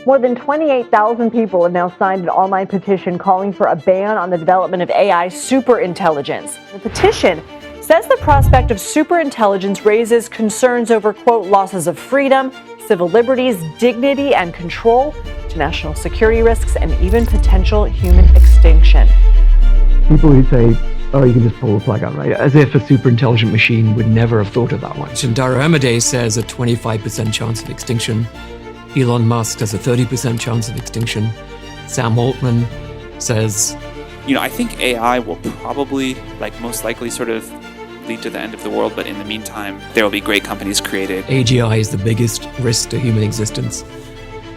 More than 28,000 people have now signed an online petition calling for a ban on the development of AI superintelligence. The petition says the prospect of superintelligence raises concerns over, quote, losses of freedom, civil liberties, dignity, and control, to national security risks, and even potential human extinction. People who say, oh, you can just pull the plug out, right? As if a super intelligent machine would never have thought of that one. Shintaro Amade says a 25% chance of extinction. Elon Musk has a 30% chance of extinction. Sam Altman says, I think AI will probably, most likely sort of lead to the end of the world, but in the meantime, there will be great companies created. AGI is the biggest risk to human existence.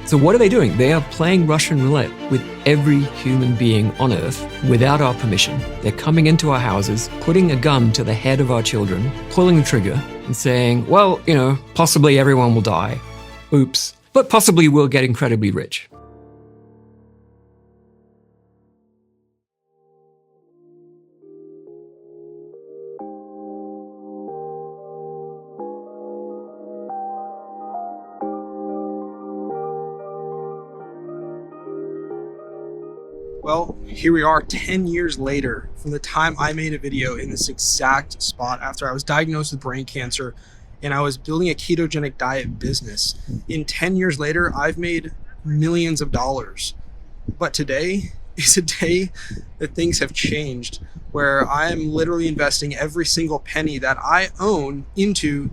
So what are they doing? They are playing Russian roulette with every human being on Earth without our permission. They're coming into our houses, putting a gun to the head of our children, pulling the trigger, and saying, well, possibly everyone will die. Oops. But possibly we'll get incredibly rich. Well, here we are 10 years later from the time I made a video in this exact spot after I was diagnosed with brain cancer and I was building a ketogenic diet business. In 10 years later, I've made millions of dollars. But today is a day that things have changed, where I am literally investing every single penny that I own into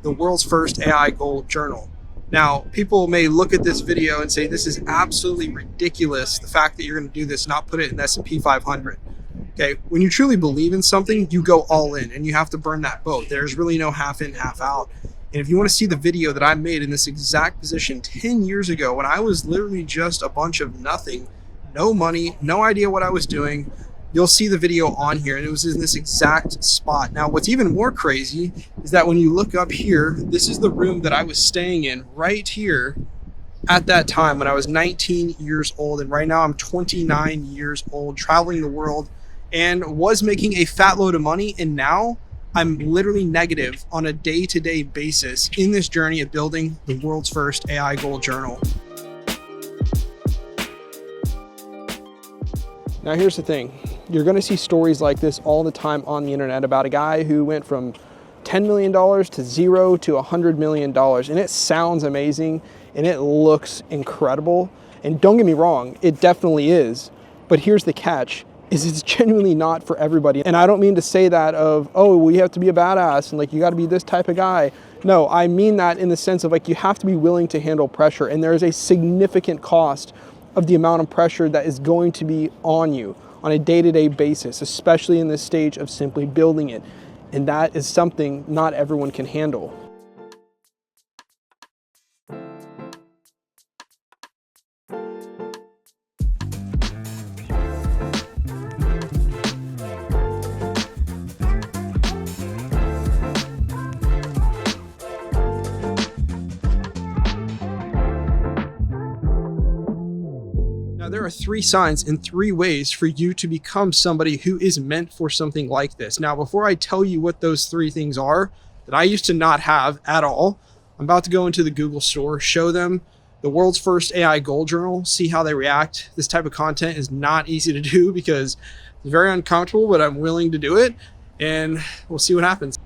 the world's first AI gold journal. Now, people may look at this video and say, this is absolutely ridiculous, the fact that you're going to do this, not put it in S&P 500. Okay, when you truly believe in something, you go all in and you have to burn that boat. There's really no half in, half out. And if you want to see the video that I made in this exact position 10 years ago, when I was literally just a bunch of nothing, no money, no idea what I was doing, you'll see the video on here, and it was in this exact spot. Now, what's even more crazy is that when you look up here, this is the room that I was staying in right here at that time when I was 19 years old. And right now I'm 29 years old, traveling the world, and was making a fat load of money. And now I'm literally negative on a day-to-day basis in this journey of building the world's first AI gold journal. Now, here's the thing. You're going to see stories like this all the time on the internet about a guy who went from $10 million to zero to $100 million. And it sounds amazing and it looks incredible. And don't get me wrong, it definitely is. But here's the catch, is it's genuinely not for everybody. And I don't mean to say that of, oh, well, you have to be a badass and you got to be this type of guy. No, I mean that in the sense of you have to be willing to handle pressure. And there is a significant cost of the amount of pressure that is going to be on you on a day-to-day basis, especially in this stage of simply building it. And that is something not everyone can handle. Now, there are 3 signs and 3 ways for you to become somebody who is meant for something like this. Now, before I tell you what those 3 things are that I used to not have at all, I'm about to go into the Google store, show them the world's first AI gold journal, see how they react. This type of content is not easy to do because it's very uncomfortable, but I'm willing to do it, and we'll see what happens.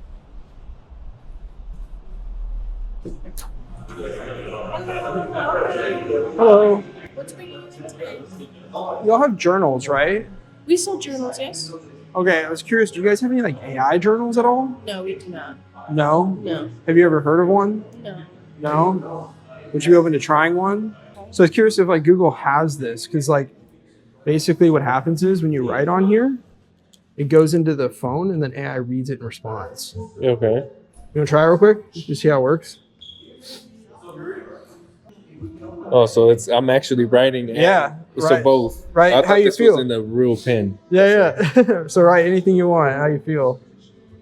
Hello. What's bringing you in today? Y'all have journals, right? We sell journals, yes? Okay, I was curious, do you guys have any AI journals at all? No, we do not. No? No. Have you ever heard of one? No. No? Would you be open to trying one? So I was curious if Google has this, because basically what happens is when you write on here, it goes into the phone and then AI reads it and responds. Okay. You want to try it real quick? Just see how it works? Oh, so I'm actually writing. Yeah. So right. both. Right. I How thought you this feel? was in a real pen. Yeah. So write anything you want. How you feel?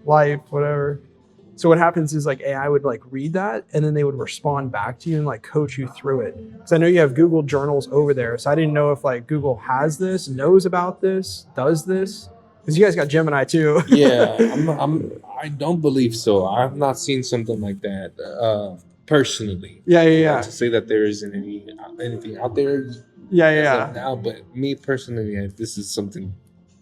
Life, whatever. So what happens is AI would read that and then they would respond back to you and coach you through it. Because I know you have Google journals over there. So I didn't know if Google has this, knows about this, does this. Because you guys got Gemini too. Yeah. I don't believe so. I've not seen something like that. personally. Yeah, Not yeah, to say that there isn't anything out there yeah, as yeah. of now, but me personally, this is something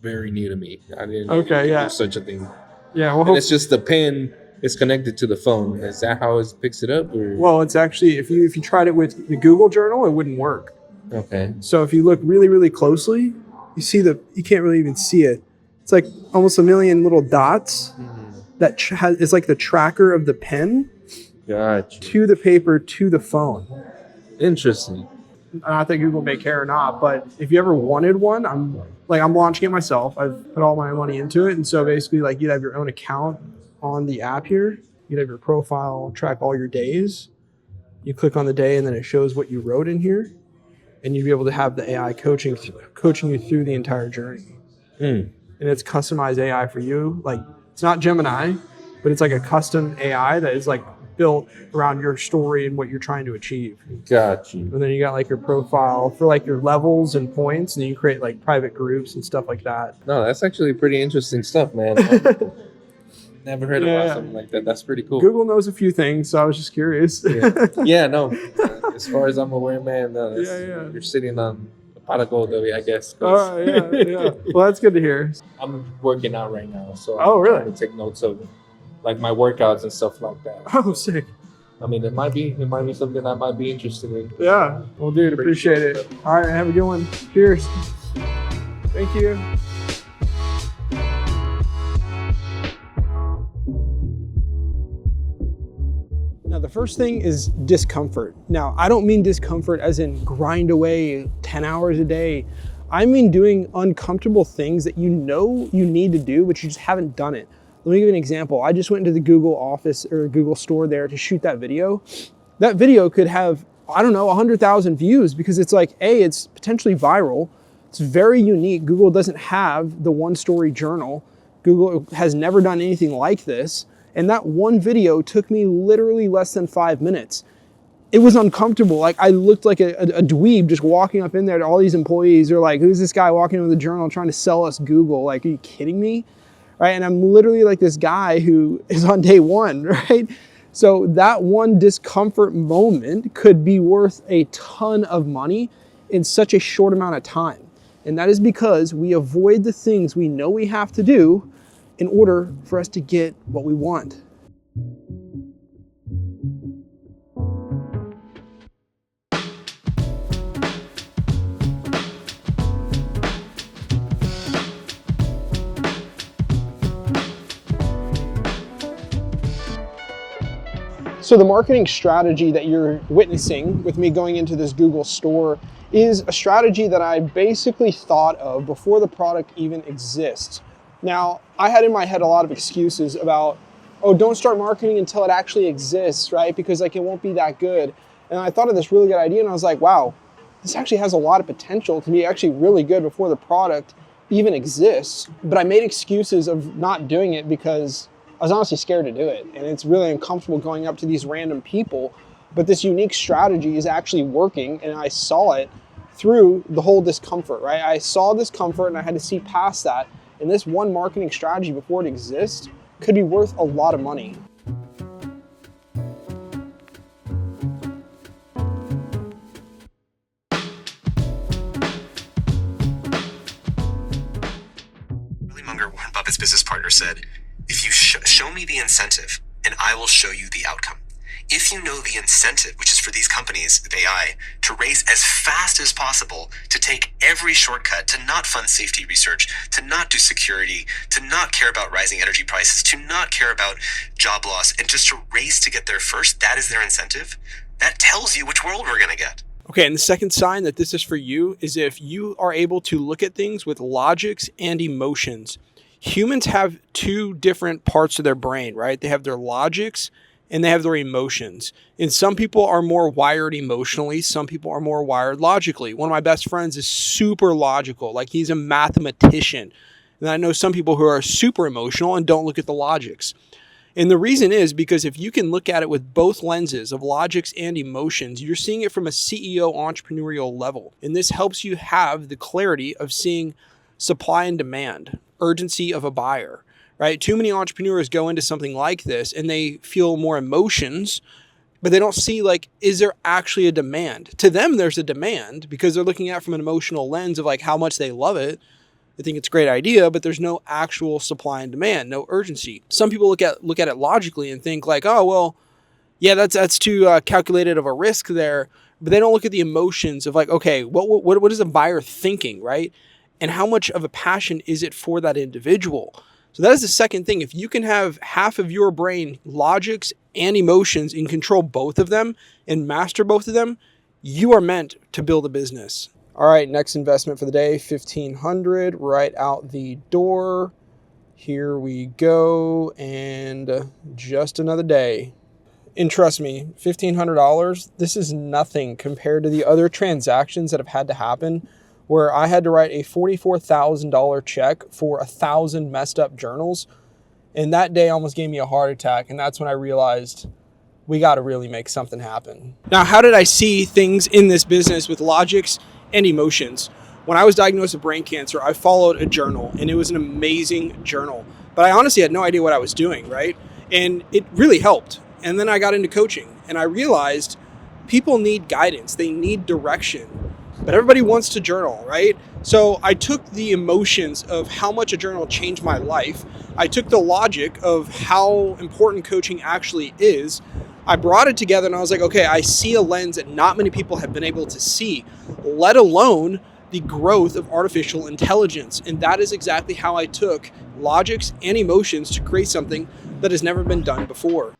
very new to me. I didn't Okay, know you could yeah. do such a thing. Yeah, well, And it's just the pen is connected to the phone. Is that how it picks it up? Or? well, it's actually if you tried it with the Google Journal, it wouldn't work. Okay. So if you look really, really closely, you can't really even see it. It's like almost a million little dots that is like the tracker of the pen Gotcha. to the paper to the phone. Interesting. Not that Google may care or not, but if you ever wanted one, I'm launching it myself. I've put all my money into it, and so basically, like, you'd have your own account on the app here. You'd have your profile, track all your days. You click on the day, and then it shows what you wrote in here, and you'd be able to have the AI coaching you through the entire journey. And it's customized AI for you. Like, it's not Gemini, but it's like a custom AI that is like built around your story and what you're trying to achieve. Gotcha. And then you got like your profile for like your levels and points, and then you create like private groups and stuff like that. No, that's actually pretty interesting stuff, man. Never heard about something like that. That's pretty cool. Google knows a few things, so I was just curious. Yeah, no. As far as I'm aware, man, Yeah. you're sitting on a pot of gold, yeah, I guess. 'Cause Oh, yeah. Well, that's good to hear. I'm working out right now, so Oh, I'm really? trying to take notes of like my workouts and stuff like that. Oh, sick. I mean, it might be something I might be interested in. Yeah. Well, dude, appreciate it. All right, have a good one. Cheers. Thank you. Now, the first thing is discomfort. Now, I don't mean discomfort as in grind away 10 hours a day. I mean doing uncomfortable things that you know you need to do, but you just haven't done it. Let me give you an example. I just went into the Google office or Google store there to shoot that video. That video could have, I don't know, 100,000 views because it's like, A, it's potentially viral. It's very unique. Google doesn't have the one-story journal. Google has never done anything like this. And that one video took me literally less than 5 minutes. It was uncomfortable. Like, I looked like a dweeb just walking up in there to all these employees. They're like, who's this guy walking in with a journal trying to sell us Google? Like, are you kidding me? Right? And I'm literally like this guy who is on day one, right? So that one discomfort moment could be worth a ton of money in such a short amount of time. And that is because we avoid the things we know we have to do in order for us to get what we want. So the marketing strategy that you're witnessing with me going into this Google store is a strategy that I basically thought of before the product even exists. Now, I had in my head a lot of excuses about, oh, don't start marketing until it actually exists, right? Because like it won't be that good. And I thought of this really good idea and I was like, wow, this actually has a lot of potential to be actually really good before the product even exists. But I made excuses of not doing it because I was honestly scared to do it. And it's really uncomfortable going up to these random people. But this unique strategy is actually working, and I saw it through the whole discomfort, right? I saw discomfort and I had to see past that. And this one marketing strategy before it exists could be worth a lot of money. Munger, Warren Buffett's business partner, said, if you show me the incentive and I will show you the outcome. If you know the incentive, which is for these companies with AI, to race as fast as possible, to take every shortcut, to not fund safety research, to not do security, to not care about rising energy prices, to not care about job loss, and just to race to get there first, that is their incentive. That tells you which world we're going to get. Okay, and the second sign that this is for you is if you are able to look at things with logics and emotions. Humans have two different parts of their brain, right? They have their logics and they have their emotions. And some people are more wired emotionally. Some people are more wired logically. One of my best friends is super logical. Like, he's a mathematician. And I know some people who are super emotional and don't look at the logics. And the reason is because if you can look at it with both lenses of logics and emotions, you're seeing it from a CEO entrepreneurial level. And this helps you have the clarity of seeing supply and demand, urgency of a buyer, right? Too many entrepreneurs go into something like this and they feel more emotions but they don't see, like, is there actually a demand? To them, there's a demand because they're looking at it from an emotional lens of like how much they love it. They think it's a great idea, but there's no actual supply and demand, no urgency. Some people look at it logically and think like, oh, well, yeah, that's too calculated of a risk there. But they don't look at the emotions of like, okay, what is a buyer thinking, right? And how much of a passion is it for that individual? So that is the second thing. If you can have half of your brain, logics and emotions, and control both of them and master both of them, you are meant to build a business. All right, next investment for the day, $1,500 right out the door. Here we go, and just another day. And trust me, $1,500, this is nothing compared to the other transactions that have had to happen where I had to write a $44,000 check for 1,000 messed up journals. And that day almost gave me a heart attack. And that's when I realized we got to really make something happen. Now, how did I see things in this business with logics and emotions? When I was diagnosed with brain cancer, I followed a journal, and it was an amazing journal. But I honestly had no idea what I was doing, right? And it really helped. And then I got into coaching, and I realized people need guidance. They need direction. But everybody wants to journal, right? So I took the emotions of how much a journal changed my life. I took the logic of how important coaching actually is. I brought it together and I was like, okay, I see a lens that not many people have been able to see, let alone the growth of artificial intelligence. And that is exactly how I took logics and emotions to create something that has never been done before.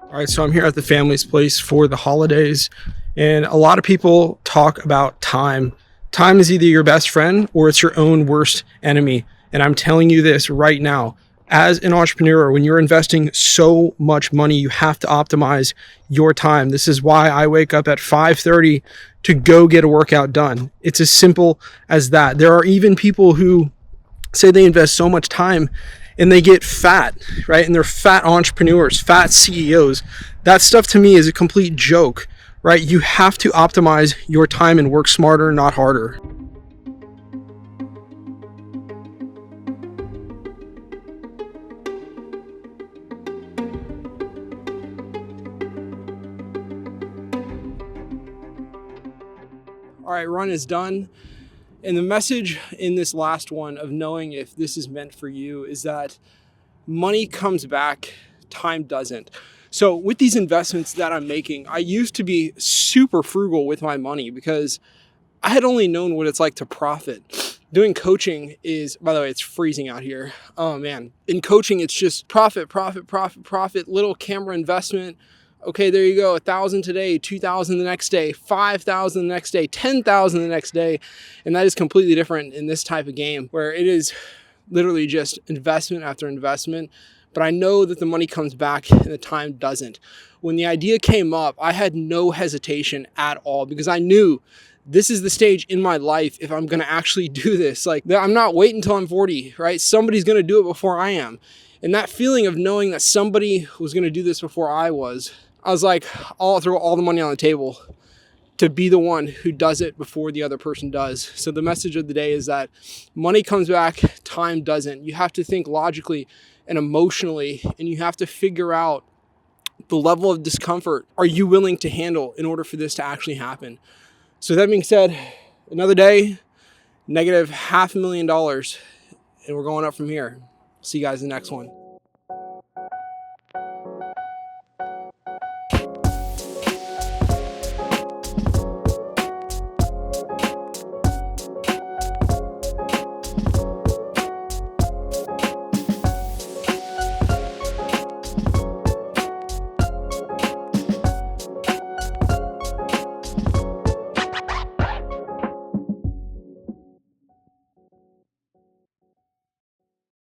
All right, so I'm here at the family's place for the holidays, and a lot of people talk about time. Time is either your best friend or it's your own worst enemy. And I'm telling you this right now, as an entrepreneur, when you're investing so much money, you have to optimize your time. This is why I wake up at 5:30 to go get a workout done. It's as simple as that. There are even people who say they invest so much time and they get fat, right? And they're fat entrepreneurs, fat CEOs. That stuff to me is a complete joke, right? You have to optimize your time and work smarter, not harder. All right, run is done. And the message in this last one of knowing if this is meant for you is that money comes back, time doesn't. So with these investments that I'm making, I used to be super frugal with my money because I had only known what it's like to profit. Doing coaching is, by the way, it's freezing out here. Oh man. In coaching, it's just profit, profit, profit, profit, little camera investment. Okay, there you go. 1,000 today, 2,000 the next day, 5,000 the next day, 10,000 the next day. And that is completely different in this type of game where it is literally just investment after investment. But I know that the money comes back and the time doesn't. When the idea came up, I had no hesitation at all because I knew this is the stage in my life if I'm going to actually do this. Like, I'm not waiting until I'm 40, right? Somebody's going to do it before I am. And that feeling of knowing that somebody was going to do this before I was like, I'll throw all the money on the table to be the one who does it before the other person does. So the message of the day is that money comes back, time doesn't. You have to think logically and emotionally, and you have to figure out the level of discomfort are you willing to handle in order for this to actually happen. So that being said, another day, negative $500,000, and we're going up from here. See you guys in the next one.